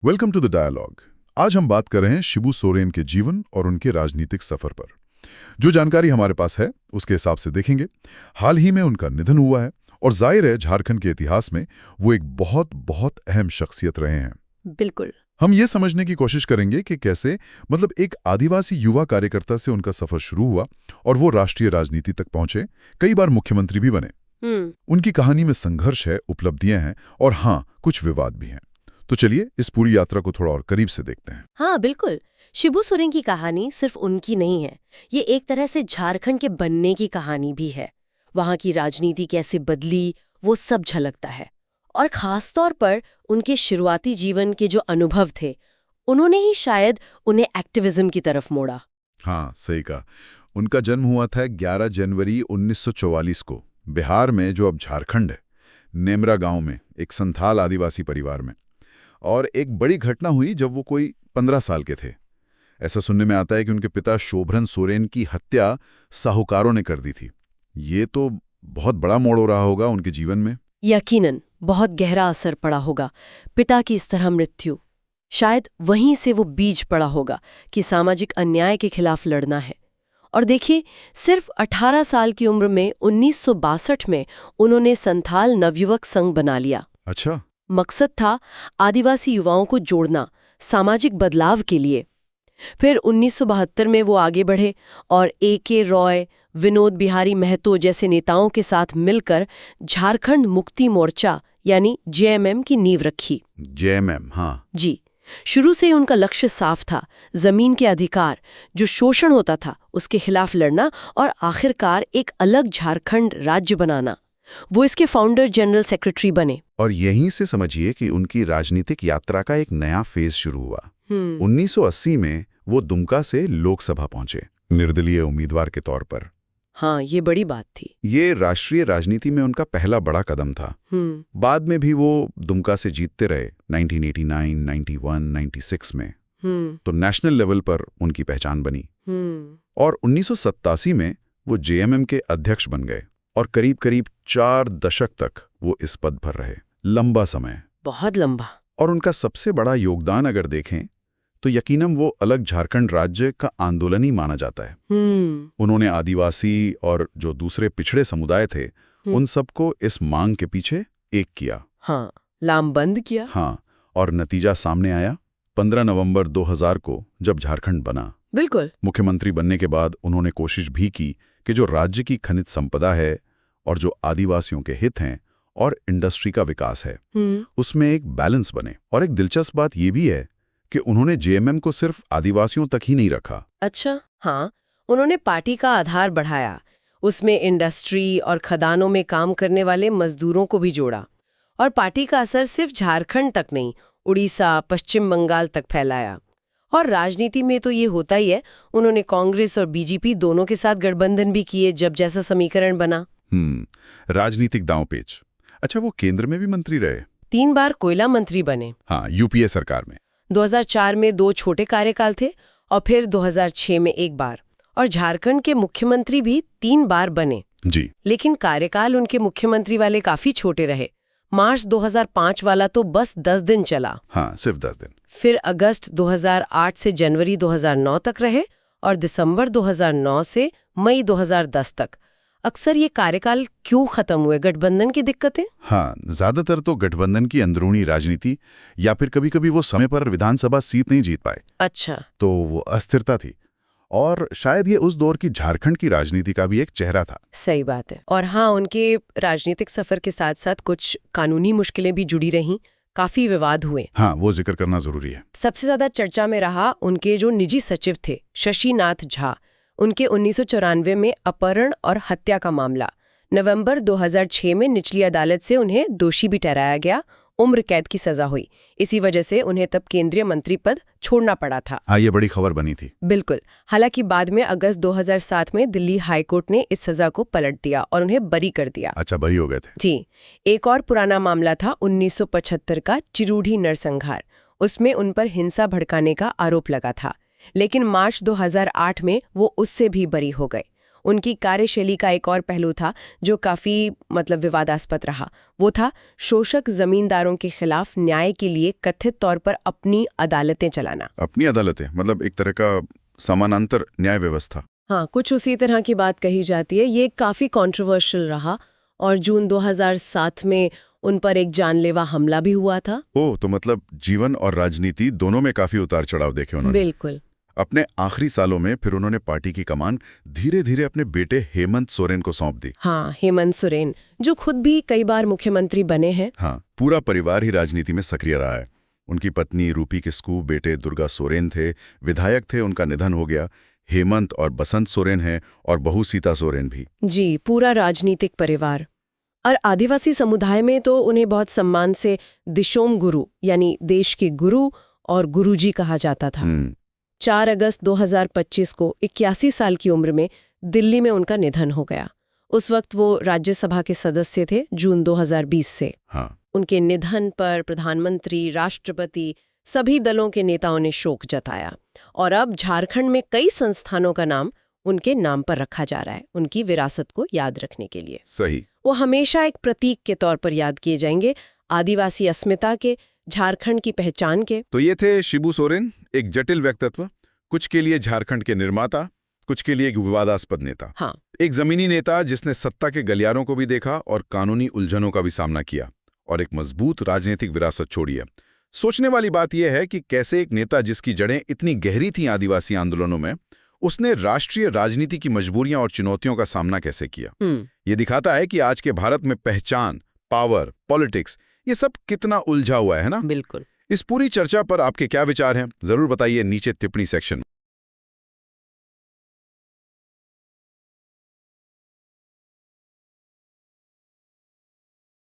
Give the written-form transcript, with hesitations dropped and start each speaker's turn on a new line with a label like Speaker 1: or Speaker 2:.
Speaker 1: Welcome to the dialogue. आज हम बात कर रहे हैं शिबू सोरेन के जीवन और उनके राजनीतिक सफर पर। जो जानकारी हमारे पास है उसके हिसाब से देखेंगे, हाल ही में उनका निधन हुआ है और जाहिर है झारखंड के इतिहास में वो एक बहुत बहुत अहम शख्सियत रहे हैं।
Speaker 2: बिल्कुल।
Speaker 1: हम ये समझने की कोशिश करेंगे कि कैसे एक आदिवासी युवा कार्यकर्ता से उनका सफर शुरू हुआ और वो राष्ट्रीय राजनीति तक पहुंचे, कई बार मुख्यमंत्री भी बने। उनकी कहानी में संघर्ष है, उपलब्धियां हैं और हाँ, कुछ विवाद भी हैं। तो चलिए इस पूरी यात्रा को थोड़ा और करीब से देखते हैं।
Speaker 2: हाँ बिल्कुल। शिबू सोरेन की कहानी सिर्फ उनकी नहीं है, ये एक तरह से झारखंड के बनने की कहानी भी है। वहाँ की राजनीति कैसे बदली वो सब झलकता है, और खास तौर पर उनके शुरुआती जीवन के जो अनुभव थे, उन्होंने ही शायद उन्हें एक्टिविज्म की तरफ मोड़ा।
Speaker 1: हाँ, सही कहा। उनका जन्म हुआ था 11 जनवरी 1944 को बिहार में, जो अब झारखंड है, नेमरा गांव में, एक संथाल आदिवासी परिवार में। और एक बड़ी घटना हुई जब वो कोई 15 साल के थे। ऐसा सुनने में आता है कि उनके पिता शोभरन सोरेन की हत्या साहूकारों ने कर दी थी। ये तो बहुत बड़ा मोड़ हो रहा होगा उनके जीवन में।
Speaker 2: यकीनन बहुत गहरा असर पड़ा होगा। पिता की इस तरह मृत्यु, शायद वहीं से वो बीज पड़ा होगा कि सामाजिक अन्याय के खिलाफ लड़ना है। और देखिए, सिर्फ 18 साल की उम्र में 1962 में उन्होंने संथाल नवयुवक संघ बना लिया।
Speaker 1: अच्छा।
Speaker 2: मकसद था आदिवासी युवाओं को जोड़ना, सामाजिक बदलाव के लिए। फिर 1972 में वो आगे बढ़े और A.K. रॉय, विनोद बिहारी महतो जैसे नेताओं के साथ मिलकर झारखंड मुक्ति मोर्चा यानी JMM की नींव रखी।
Speaker 1: JMM, हाँ
Speaker 2: जी। शुरू से उनका लक्ष्य साफ था, जमीन के अधिकार, जो शोषण होता था उसके खिलाफ लड़ना और आखिरकार एक अलग झारखंड राज्य बनाना। वो इसके फाउंडर जनरल सेक्रेटरी बने।
Speaker 1: और यहीं से समझिए कि उनकी राजनीतिक यात्रा का एक नया फेज शुरू हुआ। 1980 में वो दुमका से लोकसभा पहुंचे, निर्दलीय उम्मीदवार के तौर पर।
Speaker 2: हाँ, ये बड़ी बात थी।
Speaker 1: ये राष्ट्रीय राजनीति में उनका पहला बड़ा कदम था। बाद में भी वो दुमका से जीतते रहे, 1989, 91, 96 में। तो नेशनल लेवल पर उनकी पहचान बनी। और 1987 में वो JMM के अध्यक्ष बन गए और करीब करीब 4 दशक तक वो इस पद पर रहे। लंबा समय,
Speaker 2: बहुत लंबा।
Speaker 1: और उनका सबसे बड़ा योगदान अगर देखें तो यकीनन वो अलग झारखंड राज्य का आंदोलन ही माना जाता है। उन्होंने आदिवासी और जो दूसरे पिछड़े समुदाय थे, उन सबको इस मांग के पीछे एक किया।
Speaker 2: हाँ, लामबंद किया।
Speaker 1: हाँ, और नतीजा सामने आया 15 नवंबर 2000 को, जब झारखंड बना।
Speaker 2: बिल्कुल।
Speaker 1: मुख्यमंत्री बनने के बाद उन्होंने कोशिश भी की कि जो राज्य की खनिज संपदा है और जो आदिवासियों के हित हैं और इंडस्ट्री का विकास है, उसमें एक बैलेंस बने। और एक दिलचस्प बात यह भी है कि उन्होंने JMM को सिर्फ आदिवासियों तक ही नहीं रखा।
Speaker 2: अच्छा, हाँ, उन्होंने पार्टी का आधार बढ़ाया, उसमें इंडस्ट्री और खदानों में काम करने वाले मजदूरों को भी जोड़ा। और पार्टी का असर सिर्फ झारखंड तक नहीं, उड़ीसा, पश्चिम बंगाल तक फैलाया। और राजनीति में तो ये होता ही है, उन्होंने कांग्रेस और BJP दोनों के साथ गठबंधन भी किए जब जैसा समीकरण बना।
Speaker 1: राजनीतिक दांवपेच। अच्छा, वो केंद्र में भी मंत्री रहे।
Speaker 2: 3 बार कोयला मंत्री बने।
Speaker 1: हाँ, UPA सरकार में।
Speaker 2: 2004 में 2 छोटे कार्यकाल थे और फिर 2006 में 1 बार। और झारखंड के मुख्यमंत्री भी 3 बार बने।
Speaker 1: जी।
Speaker 2: लेकिन कार्यकाल उनके मुख्यमंत्री वाले काफी छोटे रहे। मार्च 2005 वाला तो बस 10 दिन चला।
Speaker 1: हाँ, सिर्फ 10 दिन।
Speaker 2: फिर अगस्त 2008 से जनवरी 2009 तक रहे और दिसंबर 2009 से मई 2010 तक। अक्सर ये कार्यकाल क्यों खत्म हुए? गठबंधन की दिक्कतें?
Speaker 1: हाँ, ज्यादातर तो गठबंधन की अंदरूनी राजनीति, या फिर कभी कभी वो समय पर विधानसभा सीट नहीं जीत पाए।
Speaker 2: अच्छा।
Speaker 1: तो वो अस्थिरता थी, और शायद ये उस दौर की झारखंड की राजनीति का भी एक चेहरा था।
Speaker 2: सही बात है। और हाँ, उनके राजनीतिक सफर के साथ साथ कुछ कानूनी मुश्किलें भी जुड़ी रहीं, काफी विवाद हुए।
Speaker 1: हाँ, वो जिक्र करना जरूरी है।
Speaker 2: सबसे ज्यादा चर्चा में रहा उनके जो निजी सचिव थे, शशिनाथ झा। उनके 1994 में अपहरण और हत्या का मामला। नवंबर 2006 में निचली अदालत से उन्हें दोषी भी ठहराया गया, उम्र कैद की सजा हुई। इसी वजह से उन्हें तब केंद्रीय मंत्री पद छोड़ना पड़ा था।
Speaker 1: हाँ, ये बड़ी खबर बनी थी।
Speaker 2: बिल्कुल। हालांकि बाद में अगस्त 2007 में दिल्ली हाईकोर्ट ने इस सजा को पलट दिया और उन्हें बरी कर दिया।
Speaker 1: अच्छा, बरी हो गए थे।
Speaker 2: जी। एक और पुराना मामला था 1975 का चिरूढ़ी नरसंहार। उसमें उन पर हिंसा भड़काने का आरोप लगा था, लेकिन मार्च 2008 में वो उससे भी बरी हो गए। उनकी कार्यशैली का एक और पहलू था जो काफी विवादास्पद रहा। वो था शोषक जमींदारों के खिलाफ न्याय के लिए कथित तौर पर अपनी अदालतें चलाना।
Speaker 1: अपनी अदालतें मतलब एक तरह का समानांतर न्याय व्यवस्था।
Speaker 2: हाँ, कुछ उसी तरह की बात कही जाती है। ये काफी कंट्रोवर्शियल रहा और जून 2007 में उन पर एक जानलेवा हमला भी हुआ था।
Speaker 1: ओह, तो मतलब जीवन और राजनीति दोनों में काफी उतार चढ़ाव देखे उन्होंने।
Speaker 2: बिल्कुल।
Speaker 1: अपने आखिरी सालों में फिर उन्होंने पार्टी की कमान धीरे धीरे अपने बेटे हेमंत सोरेन को सौंप दी।
Speaker 2: हाँ, हेमंत सोरेन, जो खुद भी कई बार मुख्यमंत्री बने हैं।
Speaker 1: हाँ, पूरा परिवार ही राजनीति में सक्रिय रहा है। उनकी पत्नी रूपी किस्कू, बेटे दुर्गा सोरेन थे, विधायक थे, उनका निधन हो गया। हेमंत और बसंत सोरेन हैं और बहू सीता सोरेन भी।
Speaker 2: जी, पूरा राजनीतिक परिवार। और आदिवासी समुदाय में तो उन्हें बहुत सम्मान से दिशोम गुरु यानी देश के गुरु और गुरुजी कहा जाता था। 4 अगस्त 2025 को 81 साल की उम्र में दिल्ली में उनका निधन हो गया। उस वक्त वो राज्यसभा के सदस्य थे, जून 2020 से।
Speaker 1: हाँ।
Speaker 2: उनके निधन पर प्रधानमंत्री, राष्ट्रपति, सभी दलों के नेताओं ने शोक जताया और अब झारखंड में कई संस्थानों का नाम उनके नाम पर रखा जा रहा है, उनकी विरासत को याद रखने के लिए।
Speaker 1: सही।
Speaker 2: वो हमेशा एक प्रतीक के तौर पर याद किए जाएंगे, आदिवासी अस्मिता के, झारखंड की पहचान के।
Speaker 1: तो ये थे शिबू सोरेन, एक जटिल व्यक्तित्व, कुछ के लिए झारखंड के निर्माता, कुछ के लिए एक विवादास्पद नेता।
Speaker 2: हाँ।
Speaker 1: एक जमीनी नेता जिसने सत्ता के गलियारों को भी देखा और कानूनी उलझनों का भी सामना किया और एक मजबूत राजनीतिक विरासत छोड़ी है। सोचने वाली बात यह है कि कैसे एक नेता जिसकी जड़ें इतनी गहरी थीं आदिवासी आंदोलनों में, उसने राष्ट्रीय राजनीति की मजबूरियां और चुनौतियों का सामना कैसे किया। ये दिखाता है कि आज के भारत में पहचान, पावर, पॉलिटिक्स, ये सब कितना उलझा हुआ है ना।
Speaker 2: बिल्कुल।
Speaker 1: इस पूरी चर्चा पर आपके क्या विचार हैं, जरूर बताइए नीचे टिप्पणी सेक्शन में।